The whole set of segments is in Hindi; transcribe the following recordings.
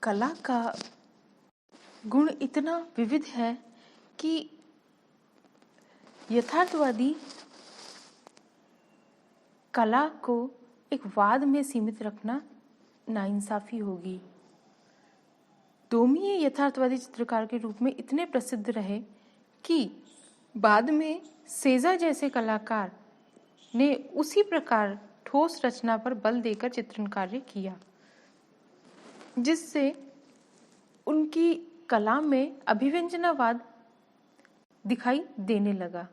कला का गुण इतना विविध है कि यथार्थवादी कला को एक वाद में सीमित रखना नाइंसाफी होगी। डोमी यथार्थवादी चित्रकार के रूप में इतने प्रसिद्ध रहे कि बाद में सेजा जैसे कलाकार ने उसी प्रकार ठोस रचना पर बल देकर चित्रण कार्य किया, जिससे उनकी कला में अभिव्यंजनावाद दिखाई देने लगा।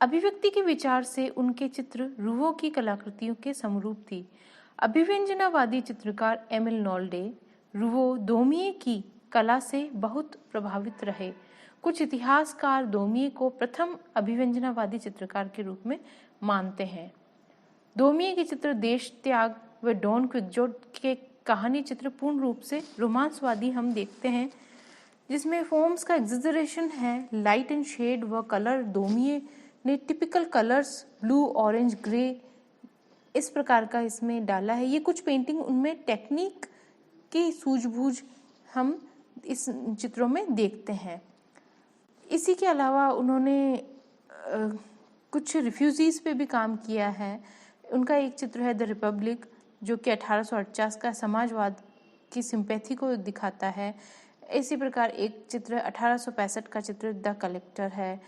अभिव्यक्ति के विचार से उनके चित्र रूहों की कलाकृतियों के समरूप थी। अभिव्यंजनावादी चित्रकार एमिल नॉल्डे रूहो दोमिये की कला से बहुत प्रभावित रहे। कुछ इतिहासकार दोमिये को प्रथम अभिव्यंजनावादी चित्रकार के रूप में मानते हैं। दोमिये के चित्र देश त्याग व डॉन क्विक्जोट के कहानी चित्र पूर्ण रूप से रोमांसवादी हम देखते हैं, जिसमें फॉर्म्स का एग्जेजरेशन है, लाइट एंड शेड व कलर। दोमिये ने typical colours blue, orange, grey इस प्रकार का इसमें डाला है। ये कुछ पेंटिंग उनमें टेक्निक की सूझबूझ हम इस चित्रों में देखते हैं। इसी के अलावा उन्होंने कुछ रिफ्यूजीज पे भी काम किया है। उनका एक चित्र है द रिपब्लिक, जो कि 1849 का समाजवाद की सिंपैथी को दिखाता है। इसी प्रकार एक चित्र 1865 का चित्र द कलेक्टर है।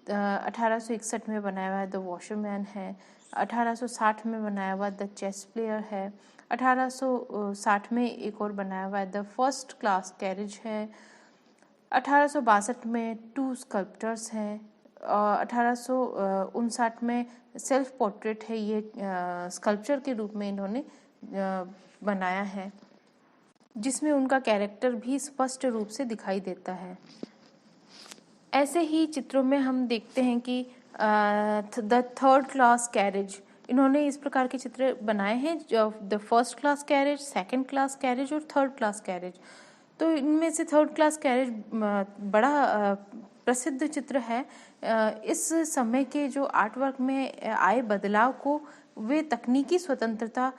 1861 में बनाया हुआ द वॉशरमैन है। 1860 में बनाया हुआ द चेस प्लेयर है। 1860 में एक और बनाया हुआ द फर्स्ट क्लास कैरेज है। 1862 में टू स्कल्प्टर्स हैं। 1859 में सेल्फ पोर्ट्रेट है, ये स्कल्पचर के रूप में इन्होंने बनाया है, जिसमें उनका कैरेक्टर भी स्पष्ट रूप से दिखाई देता है। ऐसे ही चित्रों में हम देखते हैं कि द थर्ड क्लास कैरेज, इन्होंने इस प्रकार के चित्र बनाए हैं, the first class carriage, second class carriage और थर्ड क्लास कैरेज। तो इनमें से थर्ड क्लास कैरेज बड़ा प्रसिद्ध चित्र है। इस समय के जो आर्ट वर्क में आए बदलाव को, वे तकनीकी स्वतंत्रता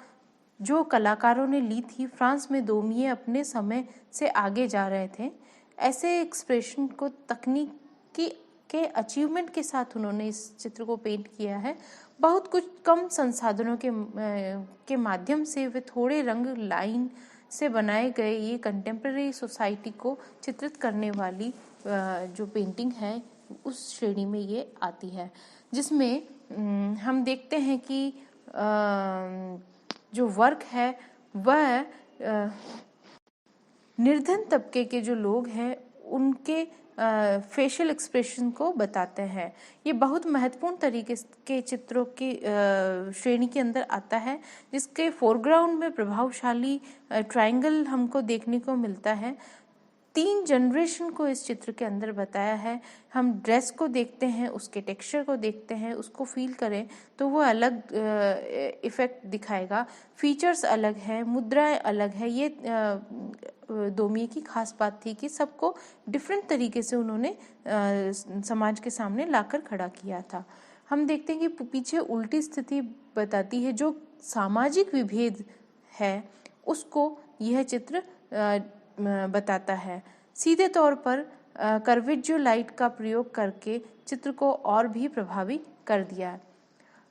जो कलाकारों ने ली थी, फ्रांस में दोमिये अपने समय से आगे जा रहे थे। ऐसे एक्सप्रेशन को तकनीकी के अचीवमेंट के साथ उन्होंने इस चित्र को पेंट किया है। बहुत कुछ कम संसाधनों के माध्यम से वे थोड़े रंग लाइन से बनाए गए ये कंटेम्प्रेरी सोसाइटी को चित्रित करने वाली जो पेंटिंग है, उस श्रेणी में ये आती है, जिसमें हम देखते हैं कि जो वर्क है वह निर्धन तबके के जो लोग हैं उनके फेशियल एक्सप्रेशन को बताते हैं। ये बहुत महत्वपूर्ण तरीके के चित्रों की श्रेणी के अंदर आता है, जिसके फोरग्राउंड में प्रभावशाली ट्रायंगल हमको देखने को मिलता है। 3 जनरेशन को इस चित्र के अंदर बताया है। हम ड्रेस को देखते हैं, उसके टेक्सचर को देखते हैं, उसको फील करें तो वो अलग इफेक्ट दिखाएगा। फीचर्स अलग है, मुद्राएं अलग है। ये दोमिये की खास बात थी कि सबको डिफरेंट तरीके से उन्होंने समाज के सामने लाकर खड़ा किया था। हम देखते हैं कि पीछे उल्टी स्थिति बताती है, जो सामाजिक विभेद है उसको यह चित्र बताता है। सीधे तौर पर कर्वेज्जो लाइट का प्रयोग करके चित्र को और भी प्रभावी कर दिया।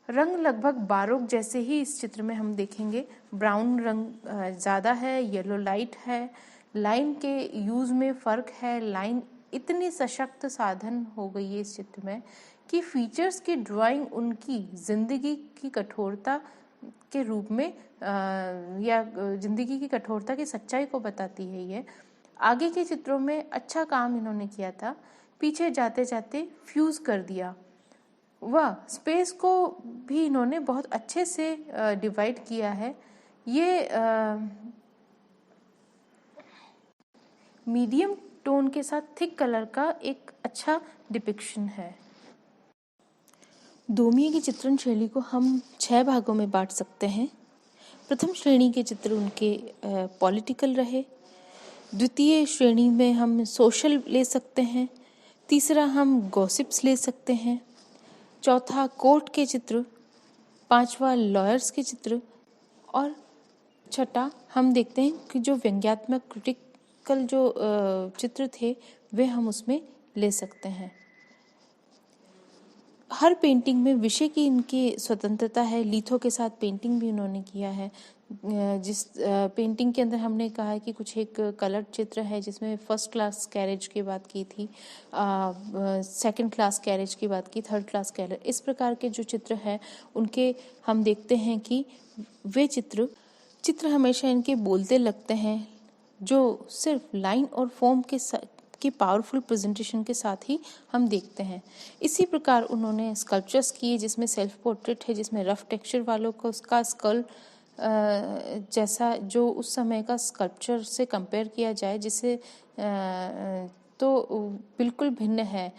रंग लगभग बारोक जैसे ही इस चित्र में हम देखेंगे। ब्राउन रंग ज़्यादा है, येलो लाइट है, लाइन के यूज़ में फ़र्क है। लाइन इतनी सशक्त साधन हो गई है इस चित्र में कि फीचर्स की ड्राइंग उनकी ज़िंदगी की कठोरता के रूप में या जिंदगी की कठोरता की सच्चाई को बताती है। ये आगे के चित्रों में अच्छा काम इन्होंने किया था, पीछे जाते जाते फ्यूज कर दिया। वह स्पेस को भी इन्होंने बहुत अच्छे से डिवाइड किया है। ये मीडियम टोन के साथ थिक कलर का एक अच्छा डिपिक्शन है। दोमिये की चित्रण शैली को हम 6 भागों में बांट सकते हैं। प्रथम श्रेणी के चित्र उनके पॉलिटिकल रहे। द्वितीय श्रेणी में हम सोशल ले सकते हैं। तीसरा हम गॉसिप्स ले सकते हैं। चौथा कोर्ट के चित्र। 5वां लॉयर्स के चित्र। और छठा, हम देखते हैं कि जो व्यंग्यात्मक क्रिटिकल जो चित्र थे वे हम उसमें ले सकते हैं। हर पेंटिंग में विषय की इनकी स्वतंत्रता है। लिथो के साथ पेंटिंग भी उन्होंने किया है। जिस पेंटिंग के अंदर हमने कहा है कि कुछ एक कलर चित्र है जिसमें फर्स्ट क्लास कैरेज की बात की थी, सेकंड क्लास कैरेज की बात की, थर्ड क्लास कैरेज, इस प्रकार के जो चित्र हैं उनके हम देखते हैं कि वे चित्र हमेशा इनके बोलते लगते हैं, जो सिर्फ लाइन और फॉर्म के पावरफुल प्रेजेंटेशन के साथ ही हम देखते हैं। इसी प्रकार उन्होंने स्कल्पचर्स किए जिसमें सेल्फ पोर्ट्रेट है, जिसमें रफ टेक्सचर वालों को उसका स्कल जैसा जो उस समय का स्कल्पचर से कंपेयर किया जाए जिसे तो बिल्कुल भिन्न है।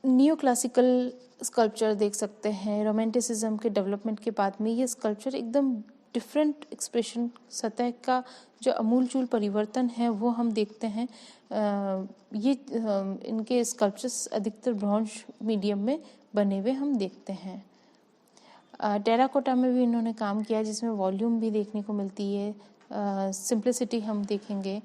नियो क्लासिकल स्कल्पचर देख सकते हैं। रोमांटिसिज्म के डेवलपमेंट के बाद में ये स्कल्पचर एकदम डिफरेंट एक्सप्रेशन, सतह का जो अमूलचूल परिवर्तन है वो हम देखते हैं। ये इनके स्कल्पचर्स अधिकतर ब्रॉन्ज मीडियम में बने हुए हम देखते हैं। टेराकोटा में भी इन्होंने काम किया जिसमें वॉल्यूम भी देखने को मिलती है। सिंप्लिसिटी हम देखेंगे।